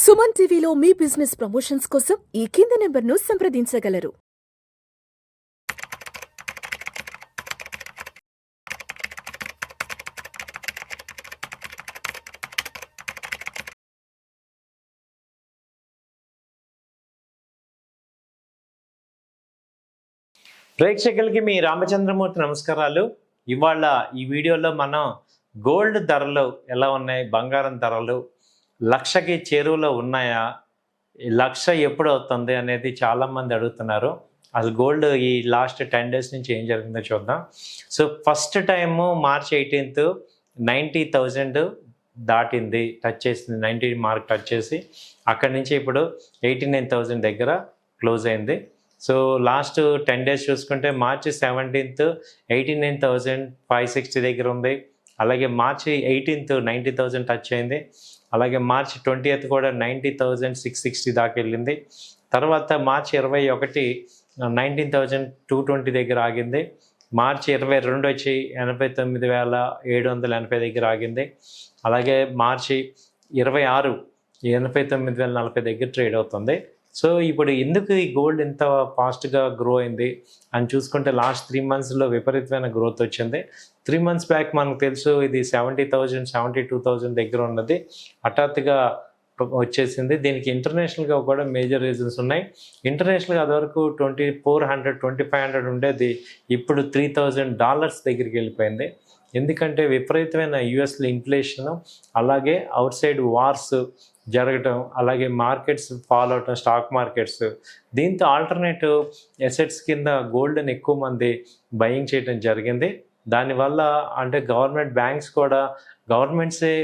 సుమన్ టీవీలో మీ business promotions కోసం ఈ కింది నెంబర్ను సంప్రదించగలరు. ప్రేక్షకులకి మీ రామచంద్రమూర్తి నమస్కారాలు. ఇవాళ ఈ వీడియోలో మనం గోల్డ్ ధరలు ఎలా ఉన్నాయి, బంగారం ధరలు లక్షకి చేరువలో ఉన్నాయా, లక్ష ఎప్పుడు అవుతుంది అనేది చాలామంది అడుగుతున్నారు. అసలు గోల్డ్ ఈ లాస్ట్ 10 days నుంచి ఏం జరిగిందో చూద్దాం. So first time March 18th 90,000 దాటింది, టచ్ చేసింది, 90 మార్క్ టచ్ చేసి అక్కడి నుంచి ఇప్పుడు 89,000 దగ్గర క్లోజ్ అయింది. సో లాస్ట్ 10 days చూసుకుంటే March 17th 89,560 దగ్గర ఉంది. అలాగే March 18th 90,000 టచ్ అయింది. అలాగే March 20th కూడా 90,660 దాకా వెళ్ళింది. తర్వాత March 21 19,220 దగ్గర ఆగింది. March 22 వచ్చి 89,780 దగ్గర ఆగింది. అలాగే March 26 89,040 దగ్గర ట్రేడ్ అవుతుంది. సో ఇప్పుడు ఎందుకు ఈ గోల్డ్ ఇంత ఫాస్ట్గా గ్రో అయింది అని చూసుకుంటే లాస్ట్ 3 monthsలో విపరీతమైన గ్రోత్ వచ్చింది. 3 months బ్యాక్ మనకు తెలుసు ఇది 70,000 72,000 దగ్గర ఉన్నది, హఠాత్తుగా వచ్చేసింది. దీనికి ఇంటర్నేషనల్గా కూడా మేజర్ రీజన్స్ ఉన్నాయి. ఇంటర్నేషనల్గా అదివరకు 2,400 2,500 ఉండేది, ఇప్పుడు $3,000 దగ్గరికి వెళ్ళిపోయింది. ఎందుకంటే విపరీతమైన యుఎస్లో ఇన్ఫ్లేషన్, అలాగే అవుట్ సైడ్ వార్స్ జరగటం, అలాగే మార్కెట్స్ ఫాలో అవటం, స్టాక్ మార్కెట్స్. దీంతో ఆల్టర్నేటివ్ ఎసెట్స్ కింద గోల్డ్ని ఎక్కువ మంది బయింగ్ చేయడం జరిగింది. దానివల్ల అంటే బ్యాంక్స్ కూడా గవర్నమెంట్సే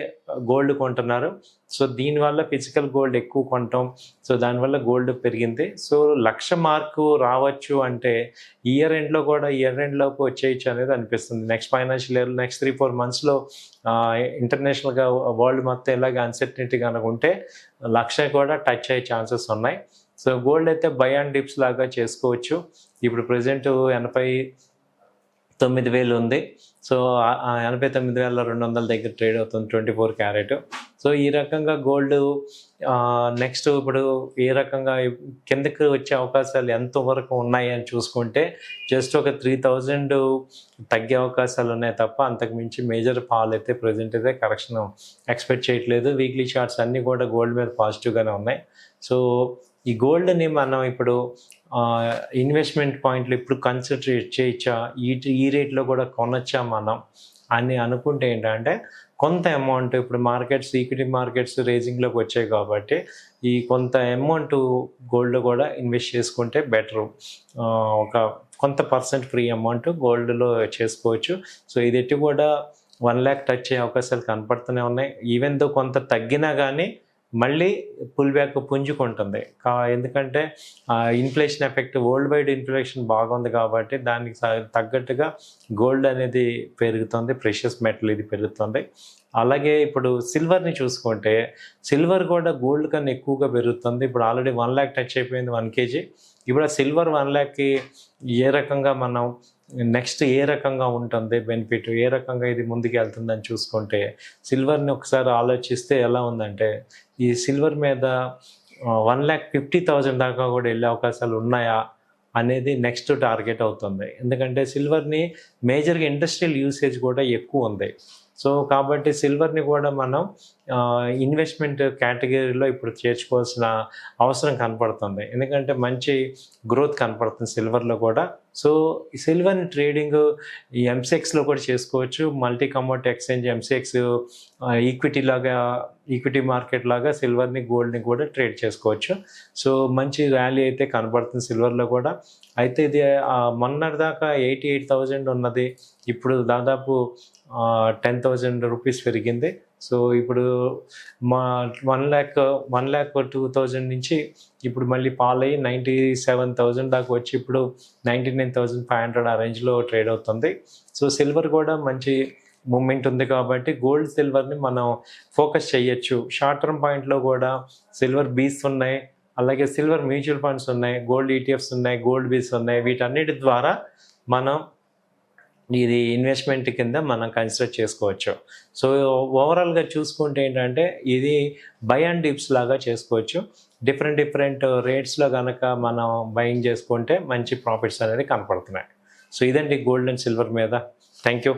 గోల్డ్ కొంటున్నారు. సో దీనివల్ల ఫిజికల్ గోల్డ్ ఎక్కువ కొనటం, సో దానివల్ల గోల్డ్ పెరిగింది. సో 1,00,000 మార్కు రావచ్చు అంటే ఇయర్ ఎండ్లోకి వచ్చేయచ్చు అనేది అనిపిస్తుంది. నెక్స్ట్ ఫైనాన్షియల్ ఇయర్, నెక్స్ట్ 3-4 monthsలో ఇంటర్నేషనల్గా వరల్డ్ మొత్తం ఇలాగ అన్సర్టనిటీ కనుక ఉంటే 1,00,000 కూడా టచ్ అయ్యే ఛాన్సెస్ ఉన్నాయి. సో గోల్డ్ అయితే బై అండ్ డిప్స్ లాగా చేసుకోవచ్చు. ఇప్పుడు ప్రజెంట్ 89,000 ఉంది. సో 89,200 దగ్గర ట్రేడ్ అవుతుంది 24 క్యారెట్. సో ఈ రకంగా గోల్డ్ నెక్స్ట్ ఇప్పుడు ఏ రకంగా కిందకి వచ్చే అవకాశాలు ఎంతవరకు ఉన్నాయి అని చూసుకుంటే జస్ట్ ఒక 3,000 తగ్గే అవకాశాలు ఉన్నాయి తప్ప అంతకు మించి మేజర్ ఫాల్ అయితే ప్రజెంట్ అయితే కరెక్షన్ ఎక్స్పెక్ట్ చేయట్లేదు. వీక్లీ చార్ట్స్ అన్నీ కూడా గోల్డ్ మీద పాజిటివ్గానే ఉన్నాయి. సో ఈ గోల్డ్ని మనం ఇప్పుడు ఇన్వెస్ట్మెంట్ పాయింట్లు ఇప్పుడు కన్సిడర్ చేయొచ్చా, ఈ రేట్లో కూడా కొనొచ్చా మనం అని అనుకుంటే ఏంటంటే కొంత అమౌంట్ ఇప్పుడు ఈక్విటీ మార్కెట్స్ రేజింగ్లోకి వచ్చాయి కాబట్టి ఈ కొంత అమౌంట్ గోల్డ్ కూడా ఇన్వెస్ట్ చేసుకుంటే బెటరు. కొంత % ఫ్రీ అమౌంట్ గోల్డ్లో చేసుకోవచ్చు. సో ఇది ఎట్టి కూడా 1 lakh టచ్ అయ్యే అవకాశాలు కనపడుతూనే ఉన్నాయి. ఈవెన్ దో కొంత తగ్గినా కానీ మళ్ళీ పుల్ బ్యాక్ పుంజుకుంటుంది. ఎందుకంటే inflation effect, world wide inflation బాగుంది కాబట్టి దానికి తగ్గట్టుగా గోల్డ్ అనేది పెరుగుతుంది, ప్రెషియస్ మెటల్ ఇది పెరుగుతుంది. అలాగే ఇప్పుడు సిల్వర్ని చూసుకుంటే సిల్వర్ కూడా గోల్డ్ కన్నా ఎక్కువగా పెరుగుతుంది. ఇప్పుడు ఆల్రెడీ 1 lakh టచ్ అయిపోయింది 1 kg. ఇప్పుడు ఆ సిల్వర్ 1 lakhకి ఏ రకంగా మనం నెక్స్ట్ ఏ రకంగా ఉంటుంది బెనిఫిట్, ఏ రకంగా ఇది ముందుకు వెళ్తుందని చూసుకుంటే సిల్వర్ని ఒకసారి ఆలోచిస్తే ఎలా ఉందంటే ఈ సిల్వర్ మీద 1,50,000 దాకా కూడా వెళ్ళే అవకాశాలు ఉన్నాయా అనేది నెక్స్ట్ టార్గెట్ అవుతుంది. ఎందుకంటే సిల్వర్ని మేజర్గా ఇండస్ట్రియల్ యూసేజ్ కూడా ఎక్కువ ఉంది. సో కాబట్టి సిల్వర్ని కూడా మనం ఇన్వెస్ట్మెంట్ కేటగిరీలో ఇప్పుడు చేర్చుకోవాల్సిన అవసరం కనపడుతుంది. ఎందుకంటే మంచి గ్రోత్ కనపడుతుంది సిల్వర్లో కూడా. సో ఈ సిల్వర్ని ట్రేడింగ్ ఈ ఎంసెక్స్లో కూడా చేసుకోవచ్చు. Multi commodity exchange MCX equity market లాగా సిల్వర్ని గోల్డ్ని కూడా ట్రేడ్ చేసుకోవచ్చు. సో మంచి ర్యాలీ అయితే కనపడుతుంది సిల్వర్లో కూడా. అయితే ఇది మొన్నటిదాకా 88,000 ఉన్నది, ఇప్పుడు దాదాపు 10,000 రూపీస్ పెరిగింది. సో ఇప్పుడు 1,02,000 నుంచి ఇప్పుడు మళ్ళీ ఫాల్ అయ్యి 97,000 దాకా వచ్చి ఇప్పుడు 99,500 ఆ రేంజ్లో ట్రేడ్ అవుతుంది. సో సిల్వర్ కూడా మంచి మూమెంట్ ఉంది కాబట్టి గోల్డ్ సిల్వర్ని మనం ఫోకస్ చేయొచ్చు. షార్ట్ టర్మ్ పాయింట్లో కూడా సిల్వర్ బీస్ ఉన్నాయి, అలాగే సిల్వర్ మ్యూచువల్ ఫండ్స్ ఉన్నాయి, గోల్డ్ ETFs ఉన్నాయి, గోల్డ్ బీస్ ఉన్నాయి. వీటన్నిటి ద్వారా మనం ఇది ఇన్వెస్ట్మెంట్ కింద మనం కన్సిడర్ చేసుకోవచ్చు. సో ఓవరాల్గా చూసుకుంటే ఏంటంటే ఇది బై అండ్ డిప్స్ లాగా చేసుకోవచ్చు. డిఫరెంట్ రేట్స్లో కనుక మనం బయింగ్ చేసుకుంటే మంచి ప్రాఫిట్స్ అనేది కనపడుతున్నాయి. సో ఇదండి గోల్డ్ అండ్ సిల్వర్ మీద. Thank you.